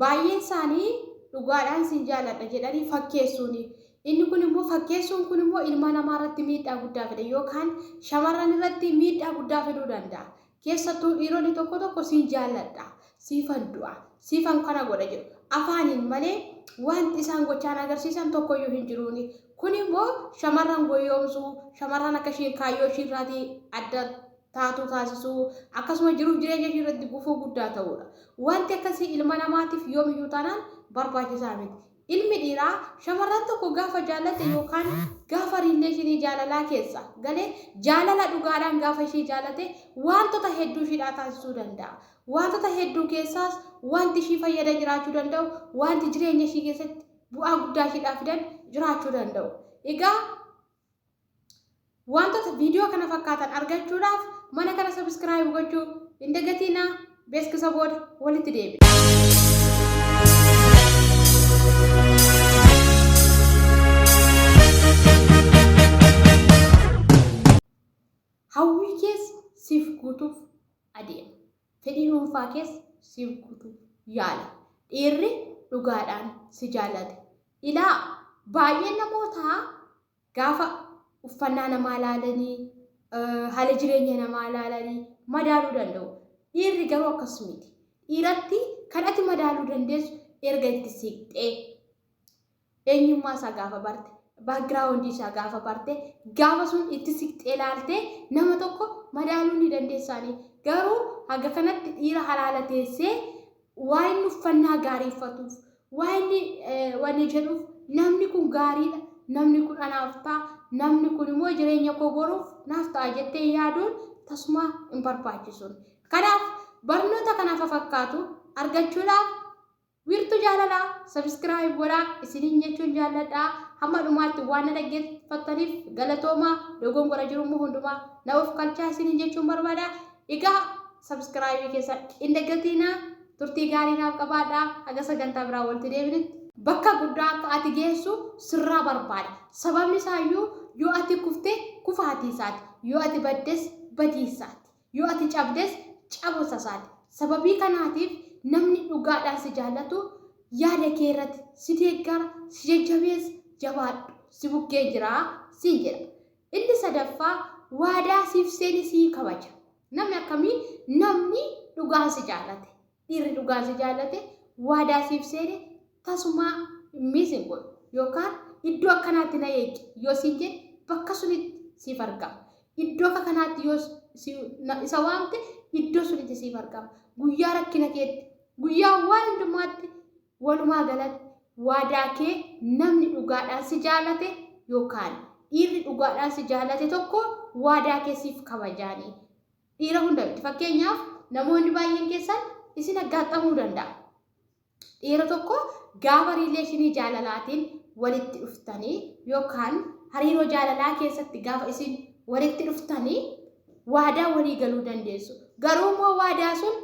baay'een isaanii dhugaadhaan sin jaaladha jedhanii fakkeessuuni. Inni kun immoo fakkeessuun kun immoo ilma namaa irratti miidhaa guddaa fida yookaan shamarran irratti miidhaa guddaa fiduu danda'a. Keessattuu dhiironni tokko tokko sin jaaladha, siifan du'a, siifan kana godha jedhu. Afaaniin malee wanti isaan gochaan agarsiisan tokkoyyuu hin jiruuni. Kun immoo shamarran goyoomsuu, shamarran akka isheen kaayyoo ishiirraatii adda taatu taasisuu, akkasuma jiruuf jireenya ishee irratti gufuu guddaa ta'udha. Wanti akkasii ilma namaatiif yoomiyyuu taanaan barbaachisaa miti. Ilmi dhiiraa shamarran tokko gaafa jaallate yookaan gaafa riileeshinii jaalalaa keessa galee jaalala dhugaadhaan gaafa ishee jaallate wantoota hedduu ishiidhaa taasisuu danda'a. Wantoota hedduu keessaas wanti ishii fayyada jiraachuu danda'u, wanti jireenya ishii keessatti bu'aa guddaa ishiidhaa fidan jiraachuu danda'u. Egaa wantoota viidiyoo kana fakkaatan argachuudhaaf mana kana subscribe gochuu hin dagatinaa. Beeksisa booda walitti deebi'a. Hawwii keessa siif guutuuf adeema. Fedhii dhuunfaa keessa siif guutuuf yaala. Dhiirri dhugaadhaan si jaallate. Ilaa baay'een namootaa gaafa uffannaa namaa ilaalanii, haala jireenya namaa ilaalanii madaaluu danda'u. Dhiirri garuu akkas miti. Dhiiratti kan ati madaaluu dandeessu erga itti siqxee eenyummaa isaa gaafa barte, background isaa gaafa barte, gaafa sun itti siqxee ilaaltee nama tokko madaaluu ni dandeessaani. Garuu haga kanatti dhiira halaala teessee waa inni uffannaa gaarii uffatuuf, waa inni jedhuuf namni kun gaariidha, namni kun anaaf ta'a, namni kun immoo jireenya koo boruuf naaf ta'a jettee yaaduun tasuma hin barbaachisuun. Kanaaf barnoota kanaaf fakkaatu argachuudhaaf wiirtuu jaalalaa subscribe godhaa isiniin jechuun jaalladhaa. Hamma dhumaatti waan na dhaggeeffattaniif galatoomaa. Dogongora jiru immoo hundumaa na of kalchaa isiniin jechuun barbaada. Egaa subscribe keessa hin dagatinaa. Turtii gaarii naaf qabaadhaa. Haga sagantaa biraa walitti deebinutti bakka guddaa akka ati geessu sirraa barbaada. Sababni isaayyuu yoo ati kuftee kufaatii isaati, yoo ati baddes badii isaati, yoo ati cabdes cabuusa isaati. Sababii kanaatiif namni dhugaadhaan si jaallatu yaada kee irratti si deeggara, si jajjabeessa, jabaadhu, si bukkee jira siin jedha. Inni sadaffaa waadaa siif seeni si kabaja. Namni akkamii? Namni dhugaan si jaallate, dhiirri dhugaan si jaallate waadaa siif seeni tasuma miisin godhu yookaan iddoo akkanaatti na eegi yoo siin jedhe bakka sunitti siif argama. Iddoo akkanaatti yoo isa waamte iddoo sunitti siif argama. Guyyaa rakkina keetti, guyyaa waan hundumaatti walumaa galatti waadaa kee namni dhugaadhaan si jaallate yookaan dhiirri dhugaadhaan si jaallate tokko waadaa kee siif kabajaanii. Dhiira hunda miti. Fakkeenyaaf namoonni baay'een keessan isin aggaxamuu danda'a. Dhiira tokko gaafa riileeshinii jaalalaatiin walitti dhuftanii yookaan hariiroo jaalalaa keessatti gaafa isin walitti dhuftanii waadaa walii galuu dandeessu. Garuu immoo waadaa sun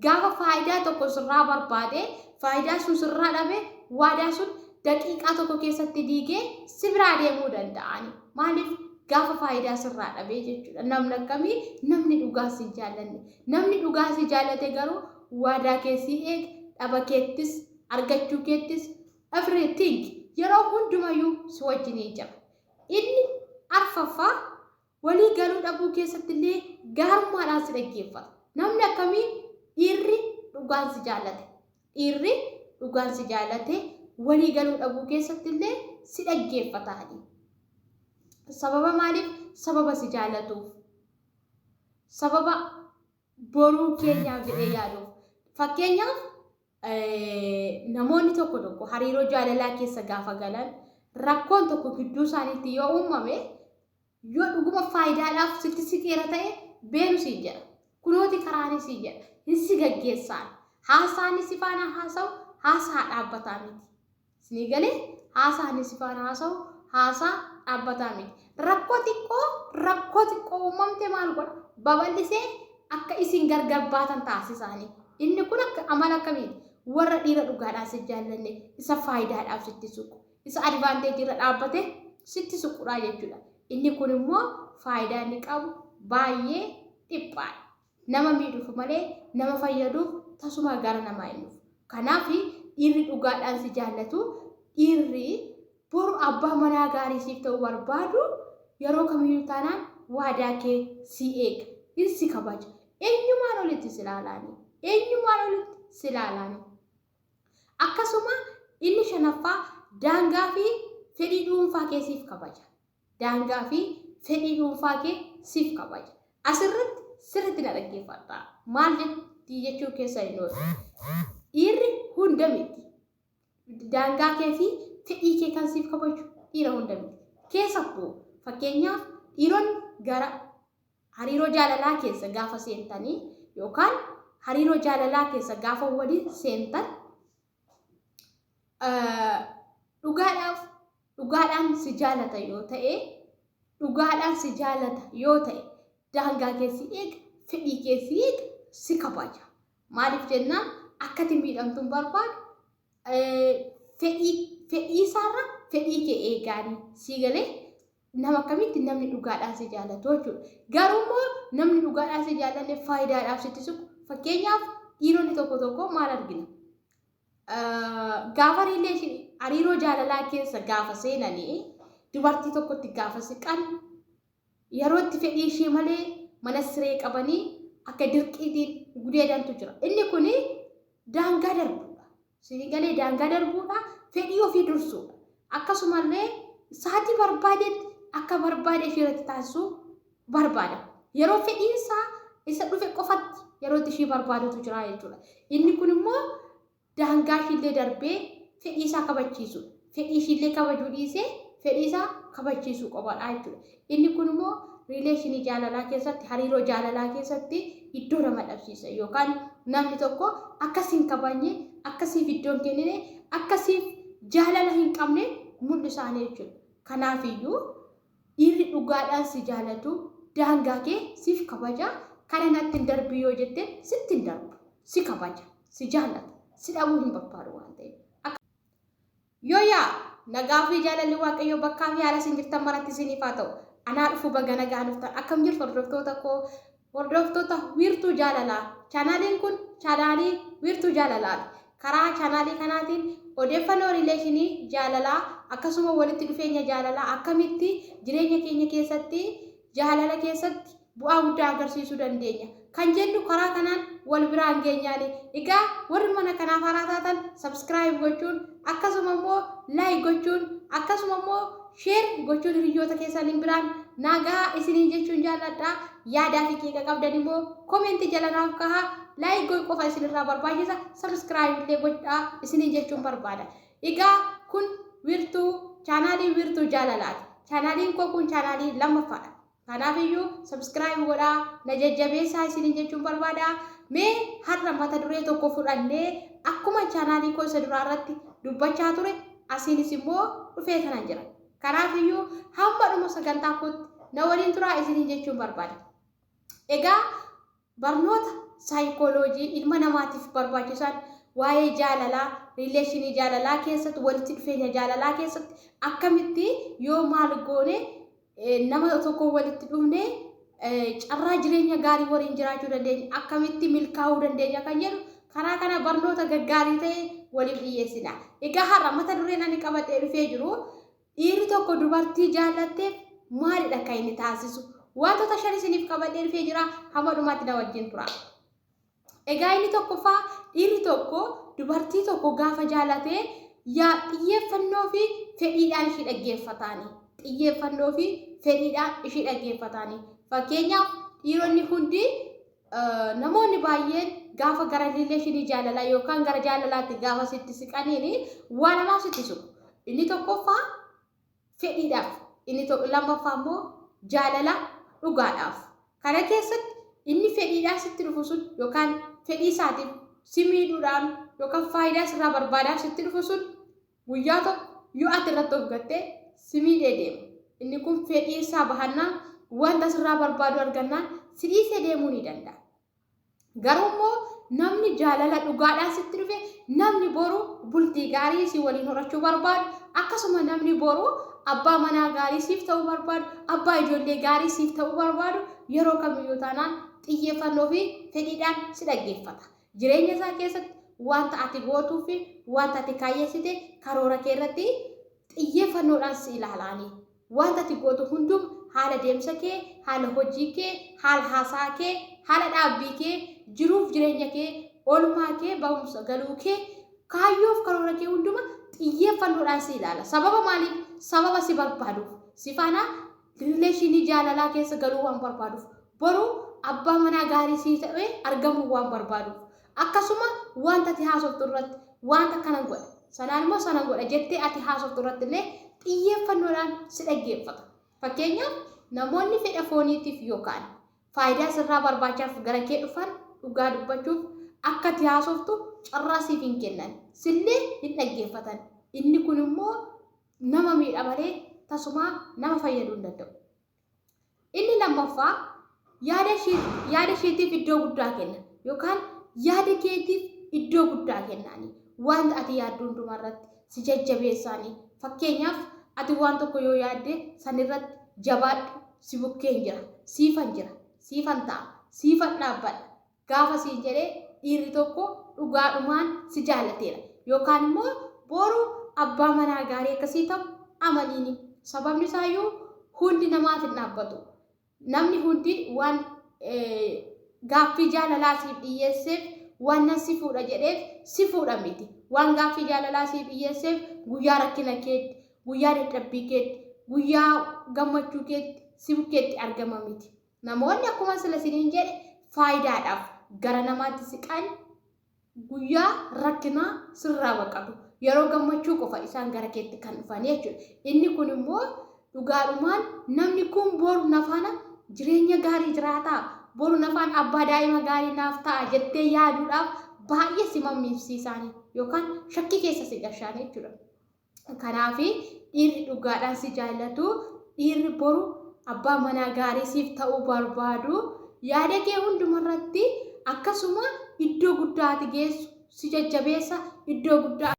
gaafa faayidaa tokko sirraa barbaade, faayidaa sun sirraa dhabe, waadaa sun daqiiqaa tokko keessatti diigee si biraa deemuu danda'ani. Maaliif? Gaafa faayidaa sirraa dhabe jechuudha. Namni akkamii? Namni dhugaa si jaallanne. Namni dhugaa si jaallate garuu waadaa kee si eega, dhaba keettis, argachuu keettis, everything yeroo hundumayyuu si wajjin jira. Inni arfaffaa walii galuu dhabuu keessatti illee gaarummaadhaan si dhaggeeffata. Namni akkamii? Dhiirri dhugaan si jaallate. Dhiirri dhugaan si jaallate walii galuu dhabuu keessatti illee si dhaggeeffataani. Sababa maaliif? Sababa si jaallatuuf. Sababa boruu keenyaaf jedhee yaaduuf. Fakkeenyaaf namoonni tokko tokko hariiroo jaalalaa keessa gaafa galan rakkoon tokko gidduu isaaniitti yoo uumame yoo dhuguma faayidaadhaaf sitti siqeera ta'e beenu si jedha. Kunooti karaani si jedha. Hin si gaggeessaan. Haasaan si faana haasa'u haasaa dhaabbataa miti. Isinii galee haasaan si faana haasa'u haasaa dhaabbataa miti. Rakkoo xiqqoo uumamte maal godha? Babal'isee akka isin gargar baatan taasisaani. Inni kun akka amala akkamiiti? Warra dhiira dhugaadhaan si jaallanne isa faayidaadhaaf sitti suqu, isa advaanteejii irra dhaabbate sitti suquudhaa jechuudha. Inni kun immoo faayidaa inni qabu baay'ee dhiphaadha. Nama miidhuuf malee nama fayyaduuf tasuma gara namaa hin dhufu. Kanaaf dhiirri dhugaadhaan si jaallatu dhiirri boru abbaa manaa gaarii siif ta'uu barbaadu yeroo kamiyyuu taanaan waadaa kee si eega si kabaja eenyumaan olitti si ilaalaani akkasuma inni shanaffaa daangaa fi fedhii dhuunfaa kee siif kabaja daangaa fi fedhii dhuunfaa kee siif kabaja asirratti sirriitti na dhaggeeffadhaa maal jechuu keessa hin oolu dhiirri hunda miti daangaa kee fi fedhii kee kan siif kabaju dhiira hunda miti keessattuu fakkeenyaaf dhiironni gara hariiroo jaalalaa keessa gaafa seentanii yookaan hariiroo jaalalaa keessa gaafa waliin seentan dhugaadhaan si jaalata yoo ta'e daangaa kee si eega fedhii kee si eega si kabaja maaliif jennaan akkati miidhamtuun barbaadu fedhii isaarra fedhii kee eegaanii si galee nama akkamitti namni dhugaadhaan si jaalatu jechuudha garuu immoo namni dhugaadhaan si jaalanne faayidaadhaaf sitti suqu fakkeenyaaf dhiironni tokko maal argina gaafa hariiroo jaalalaa keessa gaafa seenanii dubartii tokkotti gaafa siqan yeroo itti fedhii ishee malee mana siree qabanii akka dirqiitiin gudeedantu jira inni kun daangaa darbuudha si galee daangaa darbuudha fedhii ofii dursuudha akkasumallee saatii barbaadetti akka barbaade ishee irratti taasisuu barbaada yeroo fedhiinsaa isa dhufe qofatti yeroo ishee barbaadutu jira jechuudha inni kun immoo daangaa ishillee darbee fedhii isaa kabachiisu fedhii ishillee kabajuu dhiisee fedhii isaa kabachiisuu qofaadha jechuudha inni kun immoo riileeshinii jaalalaa keessatti hariiroo jaalalaa keessatti iddoo nama dhabsiisa yookaan namni tokko akkasiin kabajne akkasiif iddoon kennine akkasiif jaalala hin qabne mul'isaanii jechuudha kanaafiyyuu dhiirri dhugaadhaan si jaalatu daangaa kee siif kabaja kana natti hin darbii yoo jette sitti hin darbu si kabaja si jaalata si dhabuu hin barbaadu waan ta'eef yooyaa nagaa fi jaalalli waaqayyoo bakkaa fi haala isin jirtan maratti isiniif haa ta'u anaa dhufu baga nagaa dhuftan akkam jirtu hordoftoota wiirtuu jaalalaa chaanaaliin kun chaanaalii wiirtuu jaalalaati karaa chaanaalii kanaatiin odeeffannoo riileeshinii jaalalaa akkasuma walitti dhufeenya jaalalaa akkamitti jireenya keenya keessatti jaalala keessatti bu'aa guddaa agarsiisuu dandeenya kan jennu karaa kanaan wal biraan geenyaani egaa warri mana kanaaf haaraa taatan subscribe gochuun akkasuma immoo like gochuun akkasuma immoo share gochuun hiriyoota keessaniin biraan nagaa isiniin jechuun jaalladha yaadaa fi keeka qabdan immoo comment jala naaf kahaa like gochuu qofa isinirraa barbaachisa subscribe illee godhaa isiniin jechuun barbaada egaa kun wiirtuu chaanaalii wiirtuu jaalalaati chaanaaliin koo kun chaanaalii lammaffaadha kanaafiyyuu subscribe godhaa na jajjabeessaa isiniin jechuun barbaada mee har'a mata duree tokko fudhannee akkuma chaanaalii koo isa duraa irratti dubbachaa ture asiinis immoo dhufee kanan jira kanaafiyyuu hamma dhuma sagantaa kootti na waliin turaa isiniin jechuun barbaada egaa barnoota saayikooloojii ilma namaatiif barbaachisan waa'ee jaalalaa riileeshinii jaalalaa keessatti walitti dhufeenya jaalalaa keessatti akkamitti yoo maal goone nama tokko walitti dhufne carraa jireenya gaarii waliin jiraachuu dandeenya akkamitti milkaa'uu dandeenya kan jedhu karaa kana barnoota gaggaarii ta'e waliif dhiyeessina egaa har'a mata dureen ani qabadhee dhufee jiru dhiirri tokko dubartii jaallatteef maalidha kan inni taasisu wantoota shan isiniif qabadhee dhufee jira hamma dhumaatti na wajjin tura egaa inni tokkoffaa dhiirri tokko dubartii tokko gaafa jaallatee xiyyeeffannoo fi fedhiidhaan ishii dhaggeeffataani xiyyeeffannoo fi fedhiidhaan ishii dhaggeeffataani fakkeenyaaf dhiironni hundi namoonni baay'een gaafa gara riileeshinii jaalalaa yookaan gara jaalalaatti gaafa sitti siqaniini waan namaa sitti siqu inni tokkoffaa fedhiidhaaf inni lammaffaa immoo jaalala dhugaadhaaf kana keessatti inni fedhiidhaan sitti dhufu sun yookaan fedhii isaatiif si miidhuudhaan yookaan faayidaa sirraa barbaadaaf sitti dhufu sun guyyaa tokko yoo ati irratti of gattee si miidhee deema inni kun fedhii isaa bahannaan wanta sirraa barbaadu argannaan si dhiisee deemuu ni danda'a garuu immoo namni jaalala dhugaadhaan sitti dhufe namni boru bultii gaarii si waliin horachuu barbaadu akkasuma namni boru abbaa manaa gaarii siif ta'uu barbaadu abbaa ijoollee gaarii siif ta'uu barbaadu yeroo kamiyyuu taanaan xiyyeeffannoo fi fedhiidhaan si dhaggeeffata jireenya isaa keessatti wanta ati gootuu fi wanta ati kaayyessite karoora kee irratti xiyyeeffannoodhaan si ilaalaani. Wanta ati gootu hundum haala deemsa kee, haala hojii kee, haala haasaa kee, haala dhaabbii kee, jiruuf jireenya kee, oolmaa kee, ba'umsa galuu kee, kaayyoof karoora kee hunduma xiyyeeffannoodhaan si ilaala. Sababa maaliif? Sababa si barbaaduuf. Si faana rileeshinii jaalalaa keessa galuu waan barbaaduuf. Boruu abbaa manaa gaarii sii ta'ee argamuu waan barbaaduuf. Akkasuma wanta ati haasoftu irratti wanta kana godha. Sanaan immoo sana godha jettee ati haasoftu irratti illee xiyyeeffannoodhaan si dhaggeeffata. Fakkeenyaaf namoonni fedha fooniitiif yookaan faayidaa sirraa barbaachaaf gara kee dhufan dhugaa dubbachuuf akka ati haasoftu carraa siif hin kennan. Sillee hin dhaggeeffatan. Inni kun immoo nama miidha malee tasumaa nama fayyaduu hin danda'u. Inni lammaffaa yaada isheetiif iddoo guddaa kenna yookaan yaada keetiif iddoo guddaa kennaani. Wanta ati yaaddu hundumarratti si jajjabeessaani. Fakkeenyaaf ati waan tokko yoo yaadde sanirratti jabaadhu si bukkeen jira, siifan jira, siifan ta'a, siifan dhaabbadha. Gaafa siin jedhee dhiirri tokko dhugaadhumaan si jaallateera yookaan immoo boru abbaa manaa gaarii akkasii ta'u amaniini. Sababni isaayyuu hundi namaaf hin dhaabbatu. Namni hundi waan gaaffii jaalalaa siif dhiyeesseef waan nan si fuudha jedheef si fuudha miti. Waan gaaffii jaalalaa siif dhiyeesseef guyyaa rakkina keetti, guyyaa dadhabbii keetti, guyyaa gammachuu keetti si bukkeetti argama miti. Namoonni akkuma sila siniin jedhe faayidaadhaaf gara namaatti siqan guyyaa rakkinaa sirraa baqatu. Yeroo gammachuu qofa isaan gara keetti kan dhufan jechuudha. Inni kun immoo dhugaadhumaan namni kun boru nafaana jireenya gaarii jiraataa, boru nafaan abbaa daa'ima gaarii naaf ta'a jettee yaaduudhaaf baay'ee si mammiibsiisaanii yookaan shakkii keessa si gashaan jechuudha. Kanaaf dhiirri dhugaadhaan si jaallatu, dhiirri boru abbaa manaa gaarii siif ta'uu barbaadu yaada kee hundumarratti akkasuma iddoo guddaa ati geessu si jajjabeessa, iddoo guddaa